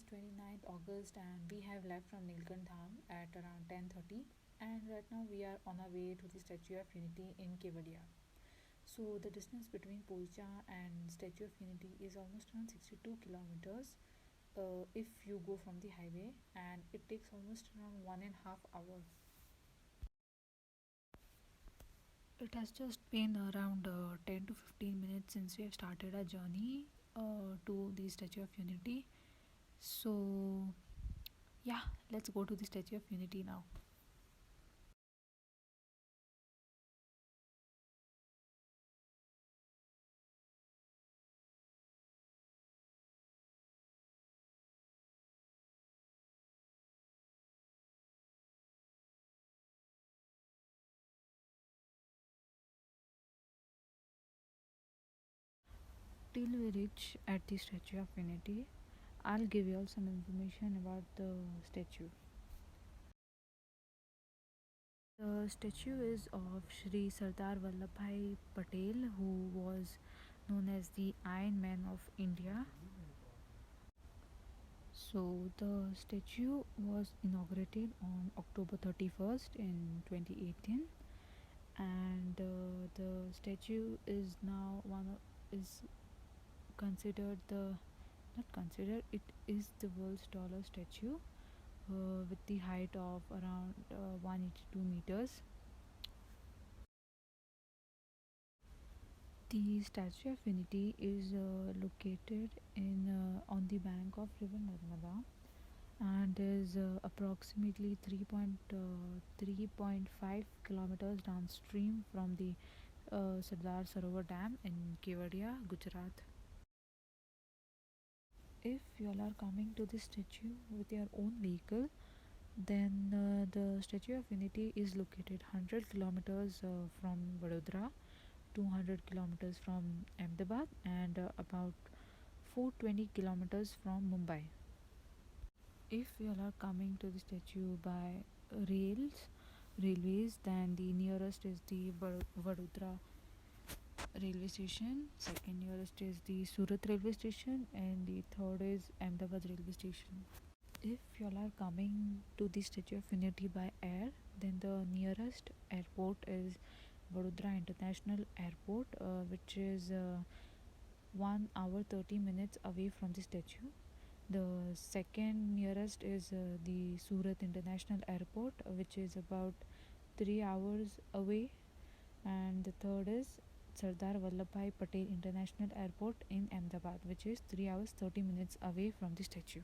is 29th August and we have left from Nilkant Dham at around 10:30, and right now we are on our way to the Statue of Unity in Kevadiya. So the distance between Poicha and Statue of Unity is almost around 62 kilometers if you go from the highway, and it takes almost around 1.5 hours. It has just been around 10 to 15 minutes since we have started our journey to the Statue of Unity. So, yeah, let's go to the Statue of Unity now. Till we reach at the Statue of Unity, I'll give you all some information about the statue. The statue is of Shri Sardar Vallabhbhai Patel, who was known as the Iron Man of India. So, the statue was inaugurated on October 31st in 2018, and the statue is now is considered the not considered it is the world's tallest statue with the height of around 182 meters. The Statue of Unity is located in on the bank of River Narmada and is approximately 3.5 kilometers downstream from the Sardar Sarovar Dam in Kevadiya, Gujarat. If you all are coming to this statue with your own vehicle, then the Statue of Unity is located 100 kilometers from Vadodara, 200 kilometers from Ahmedabad, and about 420 kilometers from Mumbai. If you all are coming to the statue by railways, then the nearest is the Vadodara railway station, second nearest is the Surat railway station, and the third is Ahmedabad railway station. If you all are coming to the Statue of Unity by air, then the nearest airport is Vadodara International Airport, which is 1 hour 30 minutes away from the statue. The second nearest is the Surat International Airport, which is about 3 hours away, and the third is Sardar Vallabhbhai Patel International Airport in Ahmedabad, which is 3 hours 30 minutes away from the statue.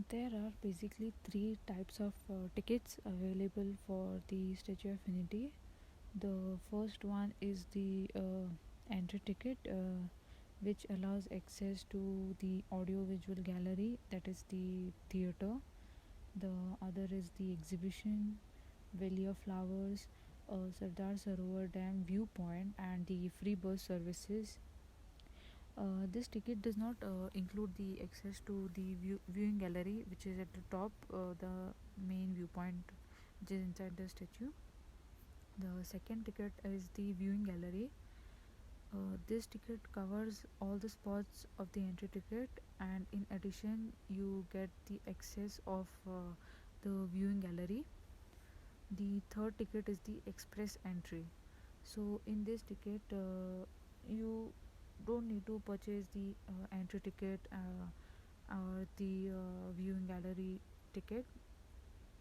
There are basically three types of tickets available for the Statue of Unity. The first one is the entry ticket, which allows access to the audio visual gallery, that is the theatre. The other is the exhibition, Valley of Flowers, Sardar Sarovar Dam viewpoint, and the free bus services. This ticket does not include the access to the viewing gallery, which is at the top, the main viewpoint, which is inside the statue. The second ticket is the viewing gallery. This ticket covers all the spots of the entry ticket, and in addition, you get the access of the viewing gallery. The third ticket is the express entry. So, in this ticket, you don't need to purchase the entry ticket or the viewing gallery ticket.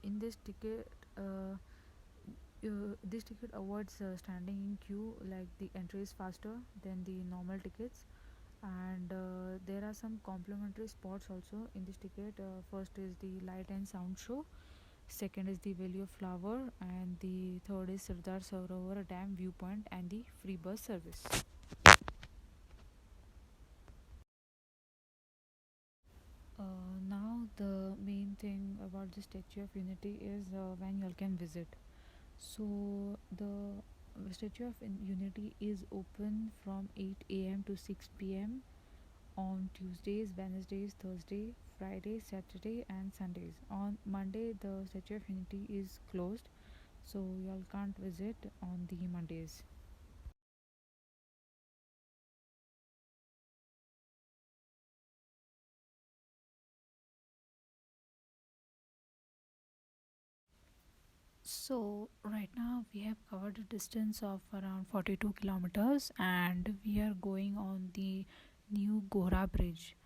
In this ticket avoids standing in queue, like the entry is faster than the normal tickets, and there are some complimentary spots also in this ticket. First is the light and sound show, second is the Valley of Flower, and the third is Sardar Sarovar Dam viewpoint and the free bus service. Now the main thing about the Statue of Unity is when you all can visit. So the Statue of Unity is open from 8 a.m. to 6 p.m. on Tuesdays, Wednesdays, Thursday, Friday, Saturday, and Sundays. On Monday, the Statue of Unity is closed, so you all can't visit on the Mondays. So, right now we have covered a distance of around 42 kilometers and we are going on the new Gora Bridge.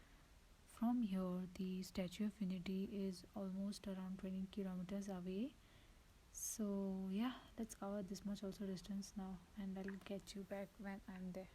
From here, the Statue of Unity is almost around 20 kilometers away. So, yeah, let's cover this much also distance now and I'll get you back when I'm there.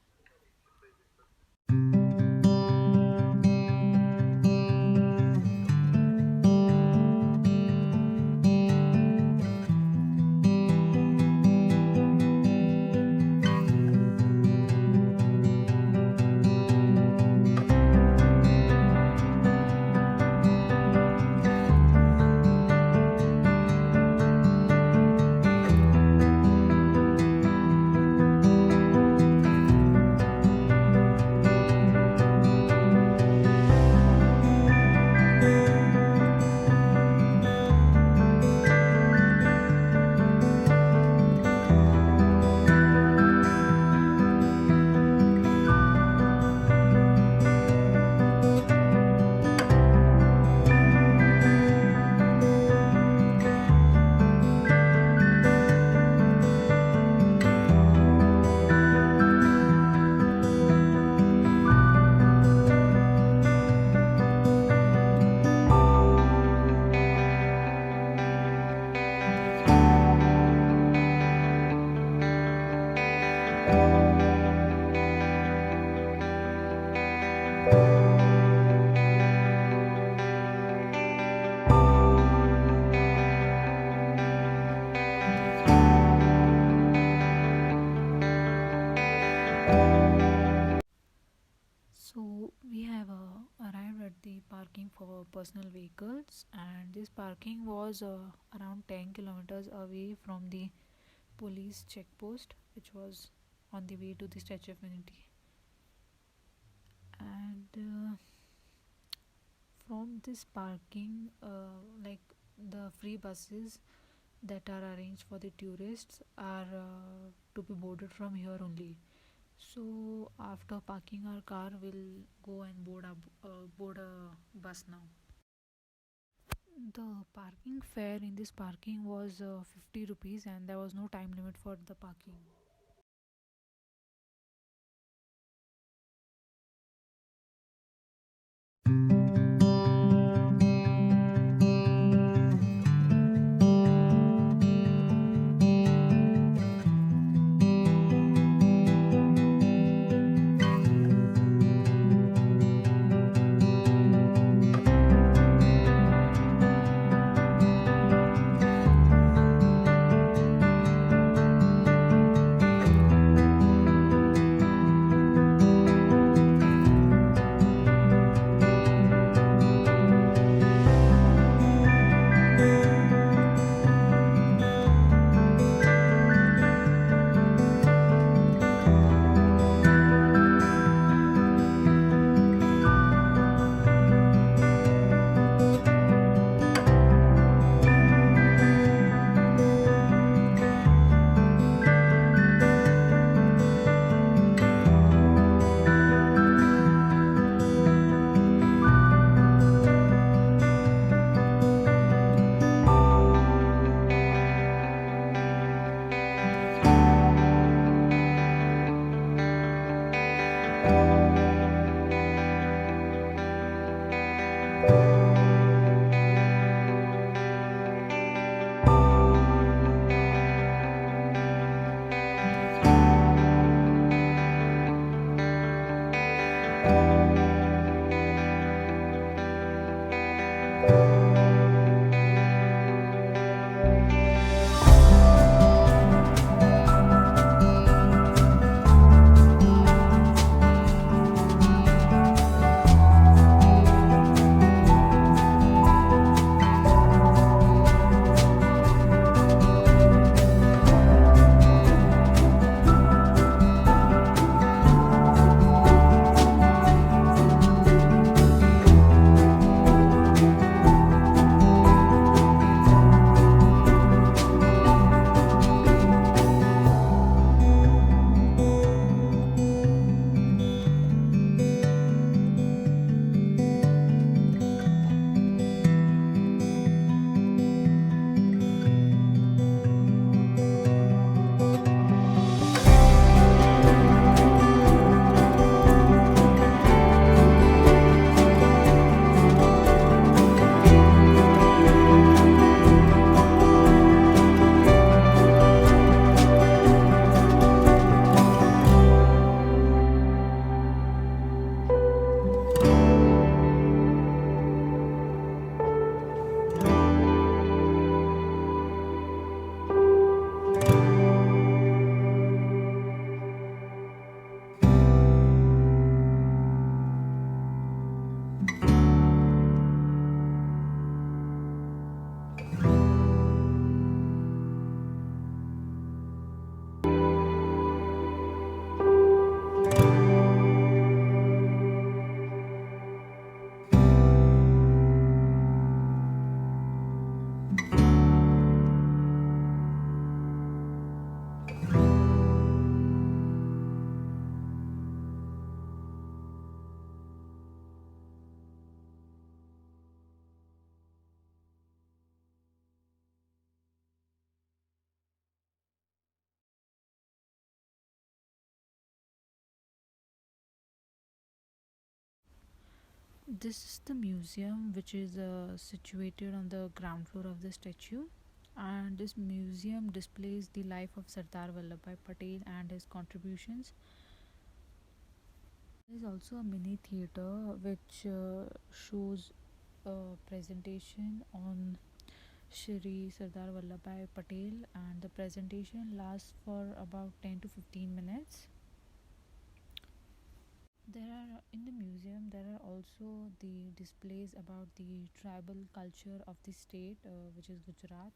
So we have arrived at the parking for personal vehicles, and this parking was around 10 kilometers away from the police checkpost, which was on the way to the Statue of Unity. And from this parking, like the free buses that are arranged for the tourists are to be boarded from here only. So after parking our car, we'll go and board a bus now. The parking fare in this parking was 50 rupees, and there was no time limit for the parking. This is the museum which is situated on the ground floor of the statue, and this museum displays the life of Sardar Vallabhbhai Patel and his contributions. There is also a mini theater which shows a presentation on Shri Sardar Vallabhbhai Patel, and the presentation lasts for about 10 to 15 minutes. There are in the museum there are also the displays about the tribal culture of the state, which is Gujarat.